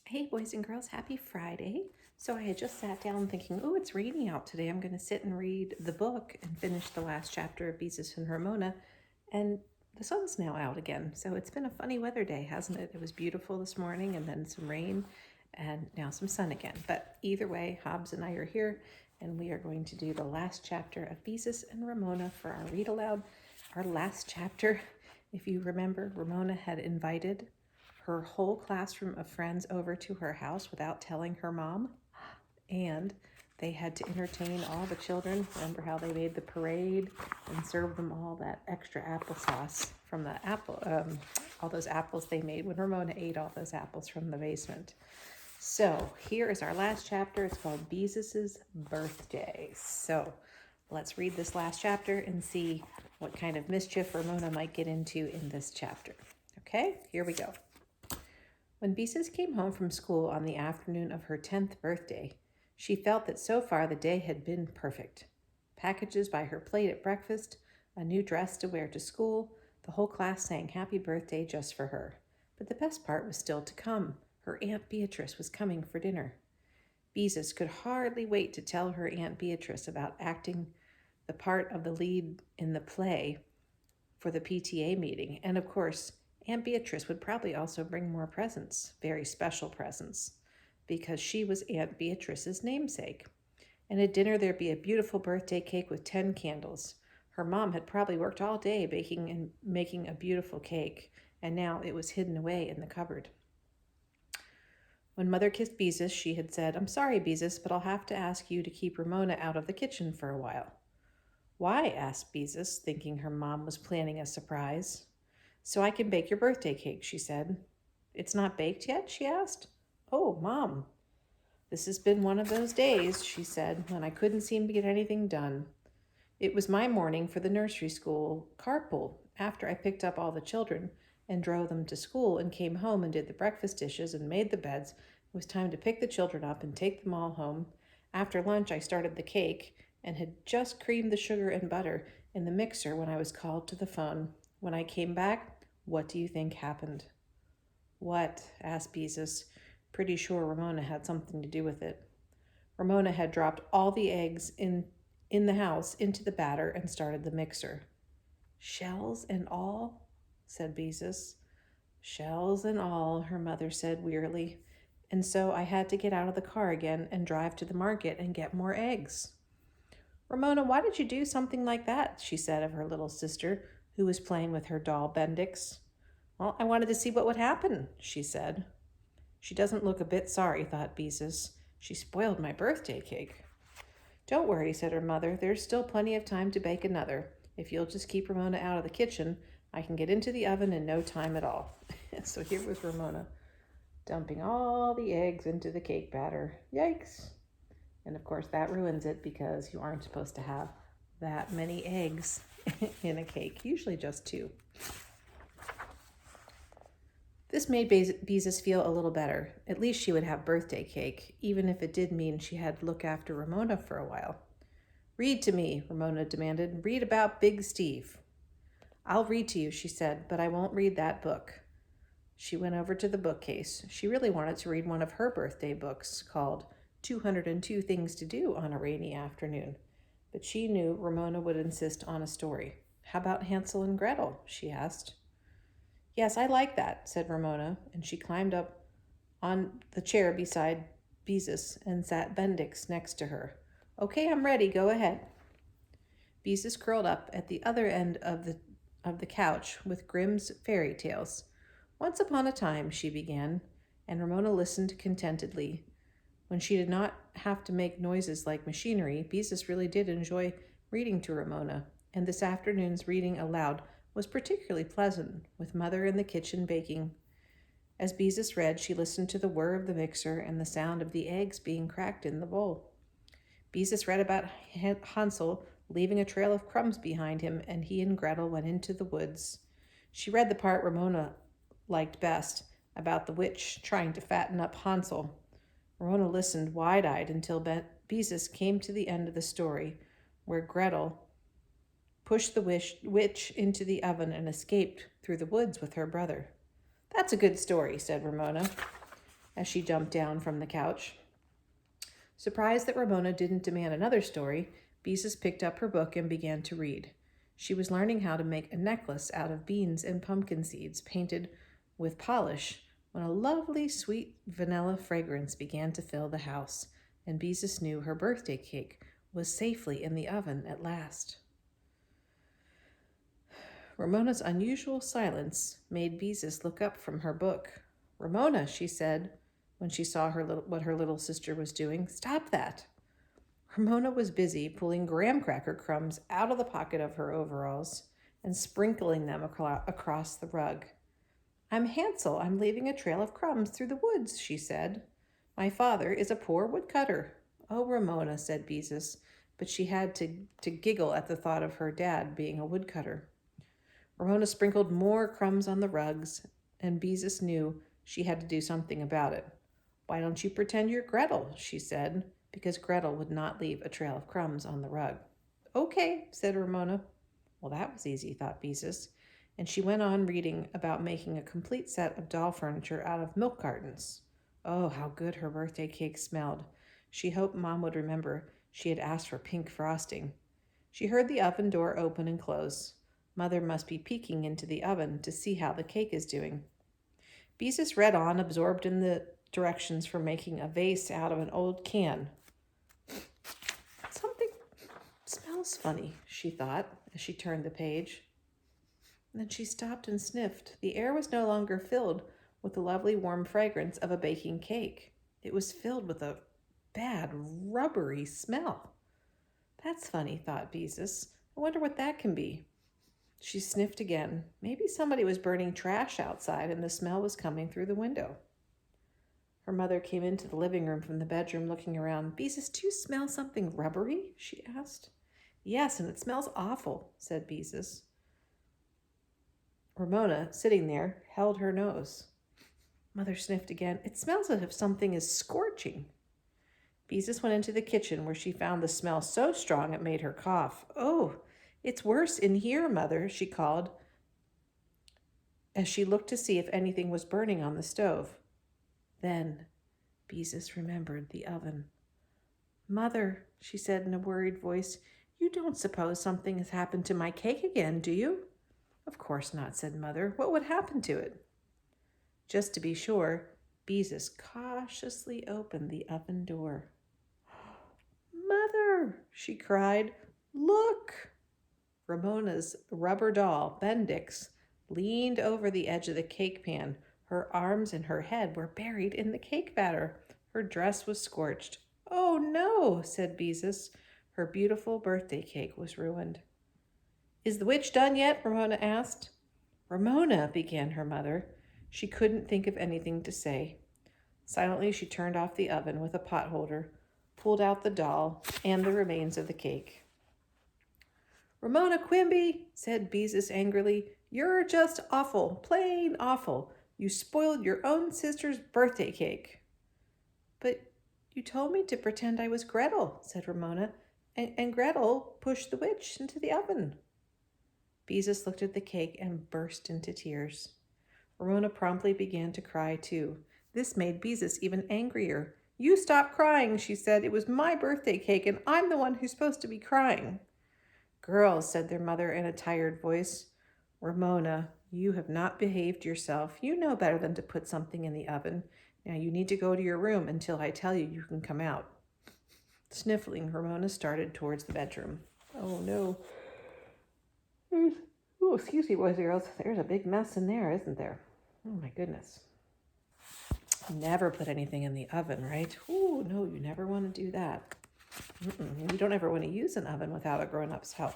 Hey boys and girls, happy Friday. So I had just sat down thinking, oh, it's raining out today. I'm going to sit and read the book and finish the last chapter of Beezus and Ramona. And the sun's now out again. So it's been a funny weather day, hasn't it? It was beautiful this morning and then some rain and now some sun again. But either way, Hobbs and I are here and we are going to do the last chapter of Beezus and Ramona for our read aloud. Our last chapter, if you remember, Ramona had invited her whole classroom of friends over to her house without telling her mom, and they had to entertain all the children. Remember how they made the parade and served them all that extra applesauce from the all those apples they made when Ramona ate all those apples from the basement. So here is our last chapter. It's called Beezus' Birthday. So let's read this last chapter and see what kind of mischief Ramona might get into in this chapter. Okay, here we go. When Beezus came home from school on the afternoon of her 10th birthday, she felt that so far the day had been perfect. Packages by her plate at breakfast, a new dress to wear to school, the whole class sang happy birthday just for her. But the best part was still to come. Her Aunt Beatrice was coming for dinner. Beezus could hardly wait to tell her Aunt Beatrice about acting the part of the lead in the play for the PTA meeting, and of course, Aunt Beatrice would probably also bring more presents, very special presents, because she was Aunt Beatrice's namesake. And at dinner there'd be a beautiful birthday cake with 10 candles. Her mom had probably worked all day baking and making a beautiful cake, and now it was hidden away in the cupboard. When Mother kissed Beezus, she had said, "I'm sorry, Beezus, but I'll have to ask you to keep Ramona out of the kitchen for a while." "Why?" asked Beezus, thinking her mom was planning a surprise. "So I can bake your birthday cake," she said. "It's not baked yet?" she asked. "Oh, Mom, this has been one of those days," she said, "when I couldn't seem to get anything done. It was my morning for the nursery school carpool. After I picked up all the children and drove them to school and came home and did the breakfast dishes and made the beds, it was time to pick the children up and take them all home. After lunch, I started the cake and had just creamed the sugar and butter in the mixer when I was called to the phone. When I came back, what do you think happened?" "What?" asked Beezus, pretty sure Ramona had something to do with it. Ramona had dropped all the eggs in the house into the batter and started the mixer. "Shells and all?" said Beezus. "Shells and all," her mother said wearily. "And so I had to get out of the car again and drive to the market and get more eggs." "Ramona, why did you do something like that?" she said of her little sister, who was playing with her doll Bendix. "Well, I wanted to see what would happen," she said. "She doesn't look a bit sorry," thought Beezus. "She spoiled my birthday cake." "Don't worry," said her mother. "There's still plenty of time to bake another. If you'll just keep Ramona out of the kitchen, I can get into the oven in no time at all." So here was Ramona dumping all the eggs into the cake batter. Yikes! And of course that ruins it because you aren't supposed to have that many eggs in a cake, usually just 2. This made Beezus feel a little better. At least she would have birthday cake, even if it did mean she had to look after Ramona for a while. "Read to me," Ramona demanded. "Read about Big Steve." "I'll read to you," she said, "but I won't read that book." She went over to the bookcase. She really wanted to read one of her birthday books called 202 Things to Do on a Rainy Afternoon. But she knew Ramona would insist on a story. "How about Hansel and Gretel?" she asked. "Yes, I like that," said Ramona, and she climbed up on the chair beside Beezus and sat Bendix next to her. "Okay, I'm ready. Go ahead." Beezus curled up at the other end of the couch with Grimm's fairy tales. "Once upon a time," she began, and Ramona listened contentedly. When she did not have to make noises like machinery, Beezus really did enjoy reading to Ramona, and this afternoon's reading aloud was particularly pleasant, with Mother in the kitchen baking. As Beezus read, she listened to the whir of the mixer and the sound of the eggs being cracked in the bowl. Beezus read about Hansel leaving a trail of crumbs behind him, and he and Gretel went into the woods. She read the part Ramona liked best, about the witch trying to fatten up Hansel. Ramona listened wide-eyed until Beezus came to the end of the story, where Gretel pushed the witch into the oven and escaped through the woods with her brother. "That's a good story," said Ramona. as she jumped down from the couch. Surprised that Ramona didn't demand another story, Beezus picked up her book and began to read. She was learning how to make a necklace out of beans and pumpkin seeds painted with polish when a lovely sweet vanilla fragrance began to fill the house, and Beezus knew her birthday cake was safely in the oven at last. Ramona's unusual silence made Beezus look up from her book. "Ramona," she said, when she saw what her little sister was doing. "Stop that." Ramona was busy pulling graham cracker crumbs out of the pocket of her overalls and sprinkling them across the rug. "I'm Hansel. I'm leaving a trail of crumbs through the woods," she said. "My father is a poor woodcutter." "Oh, Ramona," said Beezus, but she had to giggle at the thought of her dad being a woodcutter. Ramona sprinkled more crumbs on the rugs, and Beezus knew she had to do something about it. "Why don't you pretend you're Gretel?" she said, because Gretel would not leave a trail of crumbs on the rug. "Okay," said Ramona. Well, that was easy, thought Beezus, and she went on reading about making a complete set of doll furniture out of milk cartons. Oh, how good her birthday cake smelled. She hoped Mom would remember she had asked for pink frosting. She heard the oven door open and close. Mother must be peeking into the oven to see how the cake is doing. Beezus read on, absorbed in the directions for making a vase out of an old can. "Something smells funny," she thought as she turned the page. And then she stopped and sniffed. The air was no longer filled with the lovely warm fragrance of a baking cake. It was filled with a bad, rubbery smell. "That's funny," thought Beezus. "I wonder what that can be." She sniffed again. Maybe somebody was burning trash outside and the smell was coming through the window. Her mother came into the living room from the bedroom looking around. "Beezus, do you smell something rubbery?" she asked. "Yes, and it smells awful," said Beezus. Ramona, sitting there, held her nose. Mother sniffed again. "It smells as if something is scorching." Beezus went into the kitchen where she found the smell so strong it made her cough. "Oh, it's worse in here, Mother," she called as she looked to see if anything was burning on the stove. Then Beezus remembered the oven. "Mother," she said in a worried voice, "you don't suppose something has happened to my cake again, do you?" "Of course not," said Mother. "What would happen to it?" Just to be sure, Beezus cautiously opened the oven door. "Mother," she cried, "look!" Ramona's rubber doll, Bendix, leaned over the edge of the cake pan. Her arms and her head were buried in the cake batter. Her dress was scorched. "Oh, no," said Beezus. Her beautiful birthday cake was ruined. "Is the witch done yet?" Ramona asked. "Ramona," began her mother. She couldn't think of anything to say. Silently, she turned off the oven with a pot holder, pulled out the doll and the remains of the cake. "Ramona Quimby," said Beezus angrily, "you're just awful, plain awful. You spoiled your own sister's birthday cake." "But you told me to pretend I was Gretel," said Ramona, and Gretel pushed the witch into the oven." Beezus looked at the cake and burst into tears. Ramona promptly began to cry too. This made Beezus even angrier. "You stop crying," she said. "It was my birthday cake, and I'm the one who's supposed to be crying." "Girls," said their mother in a tired voice, "Ramona, you have not behaved yourself. You know better than to put something in the oven. Now you need to go to your room until I tell you you can come out." Sniffling, Ramona started towards the bedroom. "Oh, no. Oh, excuse me, boys and girls. There's a big mess in there, isn't there? Oh, my goodness. Never put anything in the oven, right? Oh, no, you never want to do that. You don't ever want to use an oven without a grown-up's help."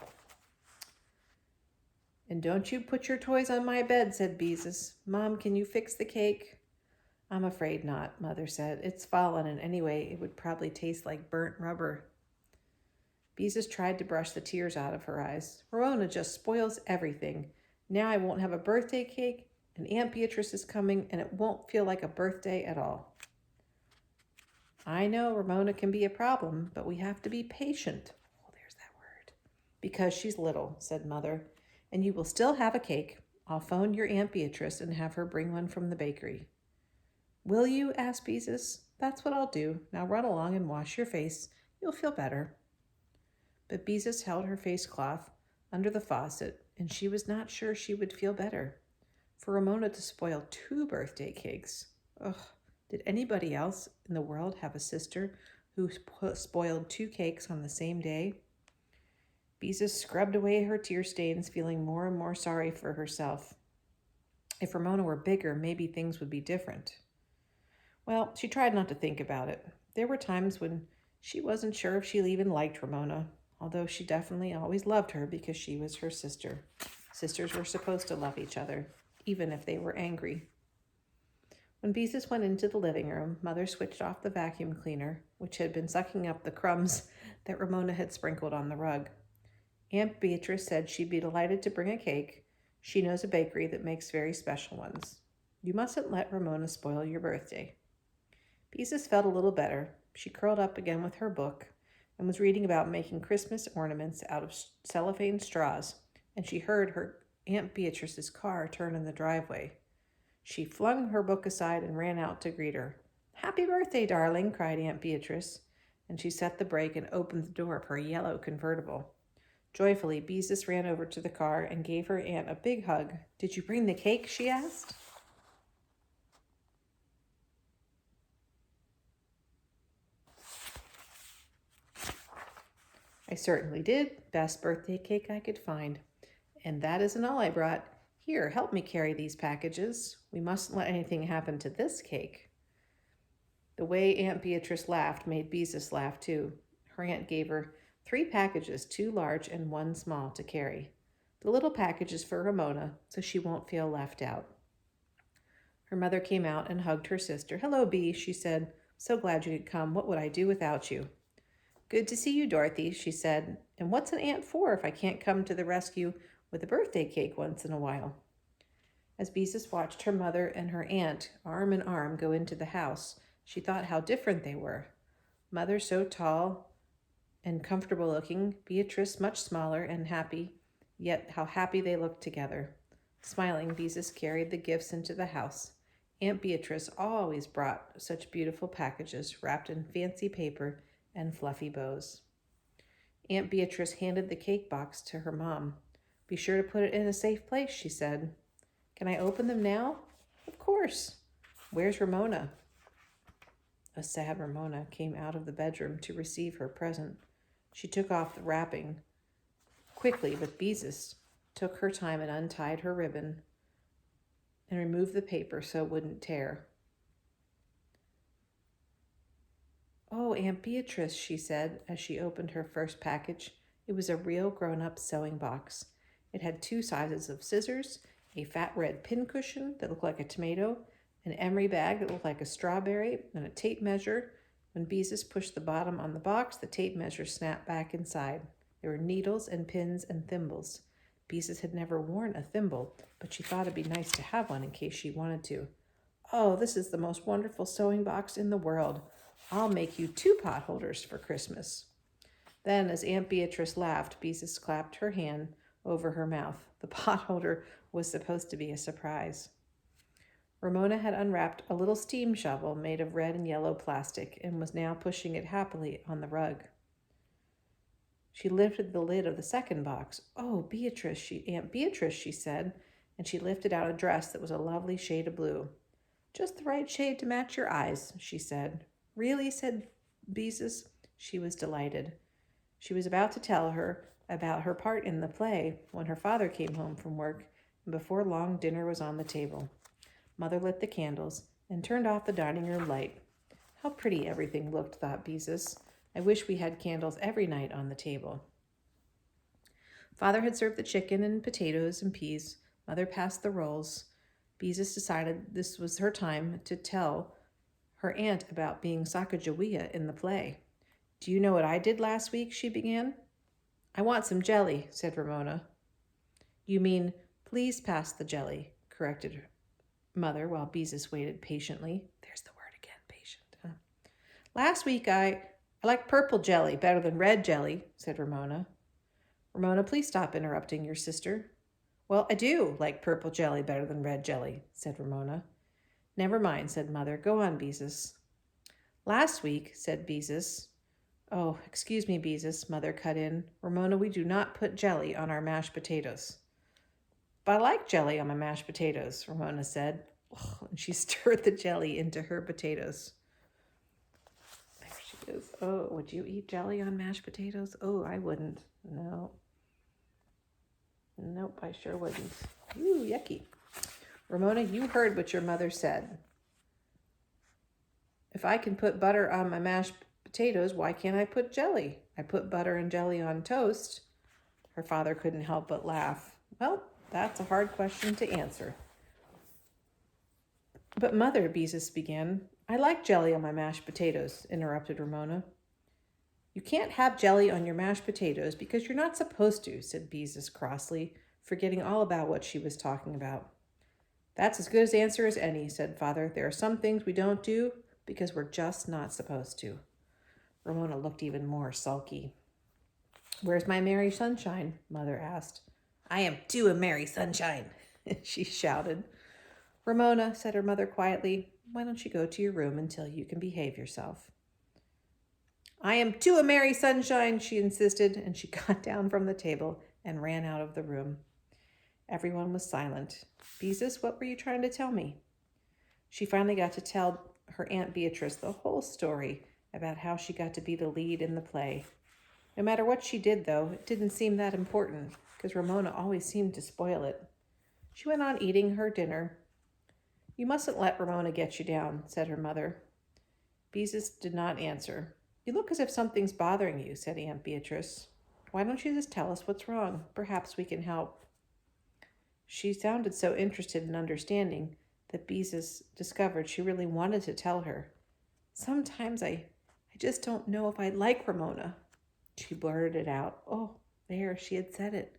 "And don't you put your toys on my bed," said Beezus. "Mom, can you fix the cake?" "I'm afraid not," Mother said. "It's fallen, and anyway, it would probably taste like burnt rubber." Beezus tried to brush the tears out of her eyes. "Ramona just spoils everything. Now I won't have a birthday cake, and Aunt Beatrice is coming, and it won't feel like a birthday at all." "I know Ramona can be a problem, but we have to be patient." Oh, there's that word. "Because she's little," said Mother, "and you will still have a cake. I'll phone your Aunt Beatrice and have her bring one from the bakery." Will you? Asked Beezus. That's what I'll do. Now run along and wash your face. You'll feel better. But Beezus held her face cloth under the faucet, and she was not sure she would feel better. For Ramona to spoil 2 birthday cakes. Ugh, did anybody else in the world have a sister who spoiled 2 cakes on the same day? Beezus scrubbed away her tear stains, feeling more and more sorry for herself. If Ramona were bigger, maybe things would be different. Well, she tried not to think about it. There were times when she wasn't sure if she even liked Ramona, although she definitely always loved her because she was her sister. Sisters were supposed to love each other, even if they were angry. When Beezus went into the living room, Mother switched off the vacuum cleaner, which had been sucking up the crumbs that Ramona had sprinkled on the rug. Aunt Beatrice said she'd be delighted to bring a cake. She knows a bakery that makes very special ones. You mustn't let Ramona spoil your birthday. Beezus felt a little better. She curled up again with her book and was reading about making Christmas ornaments out of cellophane straws, and she heard her Aunt Beatrice's car turn in the driveway. She flung her book aside and ran out to greet her. "Happy birthday, darling," cried Aunt Beatrice, and she set the brake and opened the door of her yellow convertible. Joyfully, Beezus ran over to the car and gave her aunt a big hug. "Did you bring the cake?" she asked. "I certainly did. Best birthday cake I could find. And that isn't all I brought. Here, help me carry these packages. We mustn't let anything happen to this cake." The way Aunt Beatrice laughed made Beezus laugh too. Her aunt gave her 3 packages, 2 large and 1 small, to carry. The little package is for Ramona, so she won't feel left out. Her mother came out and hugged her sister. "Hello, Bee," she said. "So glad you could come. What would I do without you?" "Good to see you, Dorothy," she said. "And what's an aunt for if I can't come to the rescue with a birthday cake once in a while?" As Beezus watched her mother and her aunt arm in arm go into the house, she thought how different they were. Mother so tall and comfortable looking, Beatrice much smaller and happy, yet how happy they looked together. Smiling, Beezus carried the gifts into the house. Aunt Beatrice always brought such beautiful packages wrapped in fancy paper and fluffy bows. Aunt Beatrice handed the cake box to her mom. "Be sure to put it in a safe place," she said. "Can I open them now?" "Of course." "Where's Ramona?" A sad Ramona came out of the bedroom to receive her present. She took off the wrapping quickly, but Beezus took her time and untied her ribbon and removed the paper so it wouldn't tear. "Oh, Aunt Beatrice," she said as she opened her first package. It was a real grown-up sewing box. It had 2 sizes of scissors, a fat red pincushion that looked like a tomato, an emery bag that looked like a strawberry, and a tape measure. When Beezus pushed the bottom on the box, the tape measure snapped back inside. There were needles and pins and thimbles. Beezus had never worn a thimble, but she thought it'd be nice to have one in case she wanted to. "Oh, this is the most wonderful sewing box in the world. I'll make you 2 pot holders for Christmas." Then, as Aunt Beatrice laughed, Beezus clapped her hand over her mouth. The pot holder was supposed to be a surprise. Ramona had unwrapped a little steam shovel made of red and yellow plastic and was now pushing it happily on the rug. She lifted the lid of the second box. "Oh, Aunt Beatrice," she said, and she lifted out a dress that was a lovely shade of blue. "Just the right shade to match your eyes," she said. "Really?" said Beezus. She was delighted. She was about to tell her about her part in the play when her father came home from work, and before long dinner was on the table. Mother lit the candles and turned off the dining room light. How pretty everything looked, thought Beezus. I wish we had candles every night on the table. Father had served the chicken and potatoes and peas. Mother passed the rolls. Beezus decided this was her time to tell her aunt about being Sacagawea in the play. "Do you know what I did last week?" she began. "I want some jelly," said Ramona. "You mean, please pass the jelly," corrected Mother while Beezus waited patiently. There's the word again, patient. "Last week I like purple jelly better than red jelly," said Ramona. "Ramona, please stop interrupting your sister." "Well, I do like purple jelly better than red jelly," said Ramona. Never mind, said Mother. Go on, Beezus. Last week, said Beezus. Oh, excuse me, Beezus, Mother cut in. Ramona, we do not put jelly on our mashed potatoes. But I like jelly on my mashed potatoes, Ramona said. Oh, and she stirred the jelly into her potatoes. There she is. Oh, would you eat jelly on mashed potatoes? Oh, I wouldn't. No. Nope, I sure wouldn't. Ooh, yucky. Ramona, you heard what your mother said. If I can put butter on my mashed potatoes, why can't I put jelly? I put butter and jelly on toast. Her father couldn't help but laugh. Well, that's a hard question to answer. But Mother, Beezus began. I like jelly on my mashed potatoes, interrupted Ramona. You can't have jelly on your mashed potatoes because you're not supposed to, said Beezus crossly, forgetting all about what she was talking about. That's as good an answer as any, said Father. There are some things we don't do because we're just not supposed to. Ramona looked even more sulky. Where's my merry sunshine? Mother asked. I am too a merry sunshine, she shouted. Ramona, said her mother quietly, why don't you go to your room until you can behave yourself? I am too a merry sunshine, she insisted, and she got down from the table and ran out of the room. Everyone was silent. Beezus, what were you trying to tell me? She finally got to tell her Aunt Beatrice the whole story about how she got to be the lead in the play. No matter what she did, though, it didn't seem that important, because Ramona always seemed to spoil it. She went on eating her dinner. You mustn't let Ramona get you down, said her mother. Beezus did not answer. You look as if something's bothering you, said Aunt Beatrice. Why don't you just tell us what's wrong? Perhaps we can help. She sounded so interested in understanding that Beezus discovered she really wanted to tell her. Sometimes I just don't know if I like Ramona. She blurted it out. Oh, there, she had said it.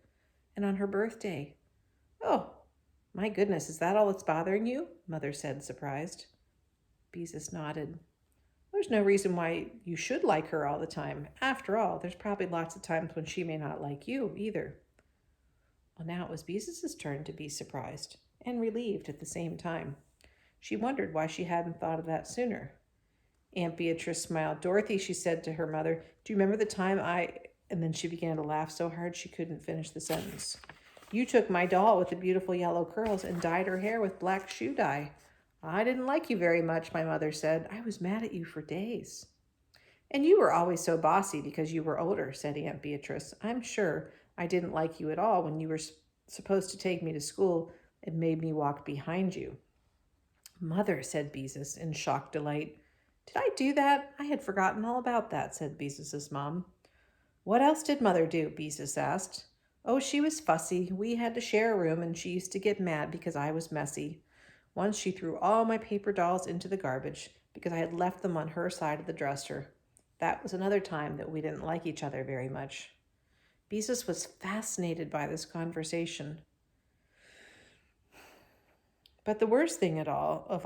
And on her birthday. Oh, my goodness, is that all that's bothering you? Mother said, surprised. Beezus nodded. There's no reason why you should like her all the time. After all, there's probably lots of times when she may not like you either. Well, now it was Beezus' turn to be surprised and relieved at the same time. She wondered why she hadn't thought of that sooner. Aunt Beatrice smiled. Dorothy, she said to her mother, do you remember the time And then she began to laugh so hard she couldn't finish the sentence. You took my doll with the beautiful yellow curls and dyed her hair with black shoe dye. I didn't like you very much, my mother said. I was mad at you for days. And you were always so bossy because you were older, said Aunt Beatrice. I'm sure I didn't like you at all when you were supposed to take me to school and made me walk behind you. Mother, said Beezus in shocked delight. Did I do that? I had forgotten all about that, said Beezus' mom. What else did Mother do? Beezus asked. Oh, she was fussy. We had to share a room, and she used to get mad because I was messy. Once she threw all my paper dolls into the garbage because I had left them on her side of the dresser. That was another time that we didn't like each other very much. Beezus was fascinated by this conversation. But the worst thing of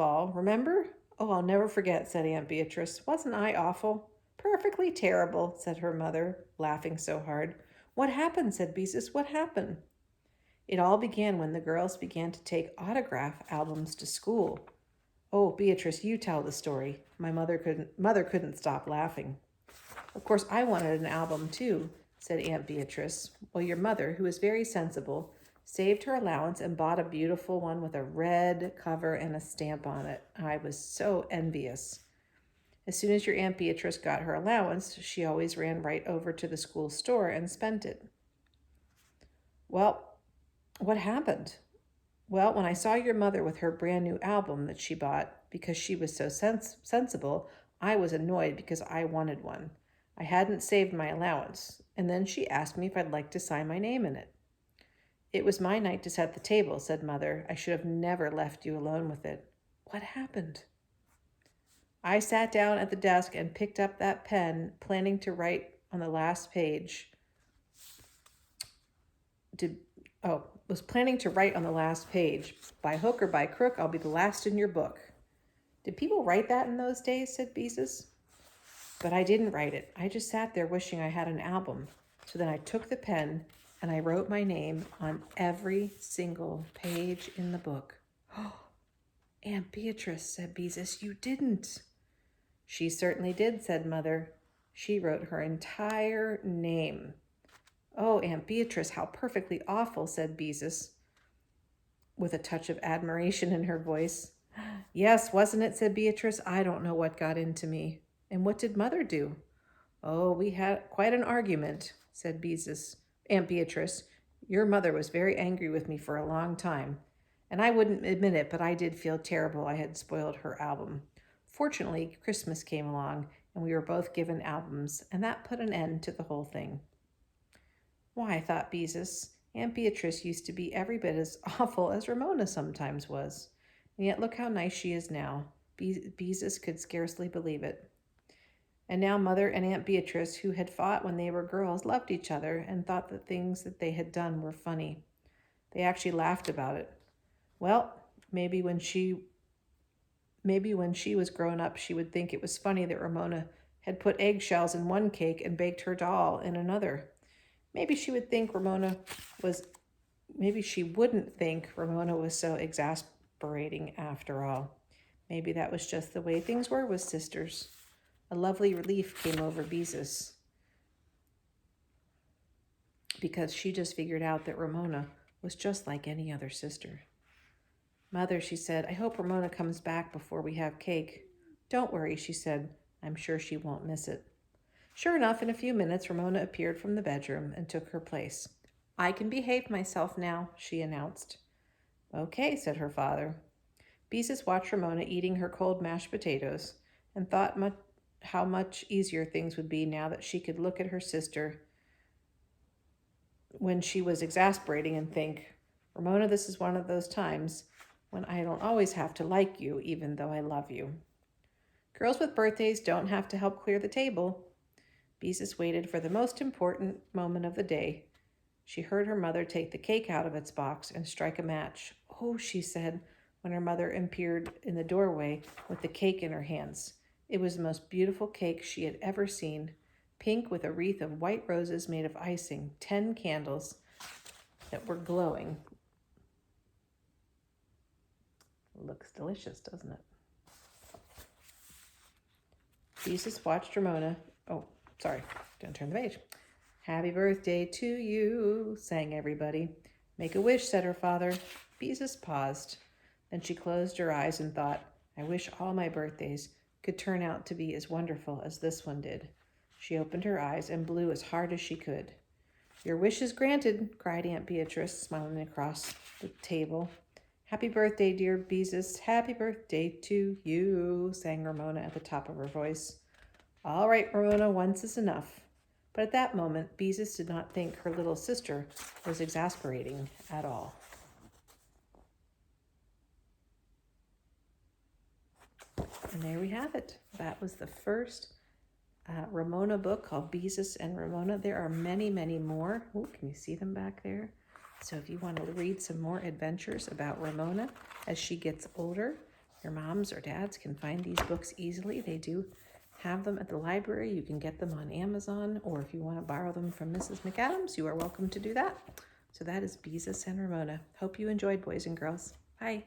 all, remember? Oh, I'll never forget, said Aunt Beatrice. Wasn't I awful? Perfectly terrible, said her mother, laughing so hard. What happened? Said Beezus. What happened? It all began when the girls began to take autograph albums to school. Oh, Beatrice, you tell the story. My mother couldn't stop laughing. Of course, I wanted an album too, said Aunt Beatrice. Well, your mother, who was very sensible, saved her allowance and bought a beautiful one with a red cover and a stamp on it. I was so envious. As soon as your Aunt Beatrice got her allowance, she always ran right over to the school store and spent it. Well, what happened? Well, when I saw your mother with her brand new album that she bought because she was so sensible, I was annoyed because I wanted one. I hadn't saved my allowance, and then she asked me if I'd like to sign my name in it. It was my night to set the table, said Mother. I should have never left you alone with it. What happened? I sat down at the desk and picked up that pen, planning to write on the last page. Was planning to write on the last page. By hook or by crook, I'll be the last in your book. Did people write that in those days? Said Beezus. But I didn't write it. I just sat there wishing I had an album. So then I took the pen and I wrote my name on every single page in the book. Aunt Beatrice, said Beezus, you didn't. She certainly did, said Mother. She wrote her entire name. Oh, Aunt Beatrice, how perfectly awful, said Beezus, with a touch of admiration in her voice. Yes, wasn't it, said Beatrice. I don't know what got into me. And what did Mother do? Oh, we had quite an argument, said Beezus. Aunt Beatrice, your mother was very angry with me for a long time. And I wouldn't admit it, but I did feel terrible I had spoiled her album. Fortunately, Christmas came along, and we were both given albums, and that put an end to the whole thing. Why, thought Beezus, Aunt Beatrice used to be every bit as awful as Ramona sometimes was. And yet look how nice she is now. Beezus could scarcely believe it. And now Mother and Aunt Beatrice, who had fought when they were girls, loved each other and thought the things that they had done were funny. They actually laughed about it. Well, maybe when she was grown up, she would think it was funny that Ramona had put eggshells in one cake and baked her doll in another. Maybe she wouldn't think Ramona was so exasperating after all. Maybe that was just the way things were with sisters. A lovely relief came over Beezus, because she just figured out that Ramona was just like any other sister. Mother, she said, I hope Ramona comes back before we have cake. Don't worry, she said. I'm sure she won't miss it. Sure enough, in a few minutes, Ramona appeared from the bedroom and took her place. I can behave myself now, she announced. Okay, said her father. Beezus watched Ramona eating her cold mashed potatoes and thought how much easier things would be now that she could look at her sister when she was exasperating and think, Ramona, this is one of those times when I don't always have to like you, even though I love you. Girls with birthdays don't have to help clear the table. Beezus waited for the most important moment of the day. She heard her mother take the cake out of its box and strike a match. Oh, she said, when her mother appeared in the doorway with the cake in her hands. It was the most beautiful cake she had ever seen, pink with a wreath of white roses made of icing, 10 candles that were glowing. Looks delicious, doesn't it? Beezus watched Ramona. Oh, sorry, didn't turn the page. Happy birthday to you, sang everybody. Make a wish, said her father. Beezus paused. Then she closed her eyes and thought, I wish all my birthdays could turn out to be as wonderful as this one did. She opened her eyes and blew as hard as she could. Your wish is granted, cried Aunt Beatrice, smiling across the table. Happy birthday, dear Beezus. Happy birthday to you, sang Ramona at the top of her voice. All right, Ramona, once is enough. But at that moment, Beezus did not think her little sister was exasperating at all. And there we have it. That was the first Ramona book called Beezus and Ramona. There are many, many more. Oh, can you see them back there? So if you want to read some more adventures about Ramona as she gets older, your moms or dads can find these books easily. They do have them at the library. You can get them on Amazon, or if you want to borrow them from Mrs. McAdams, you are welcome to do that. So that is Beezus and Ramona. Hope you enjoyed, boys and girls. Bye.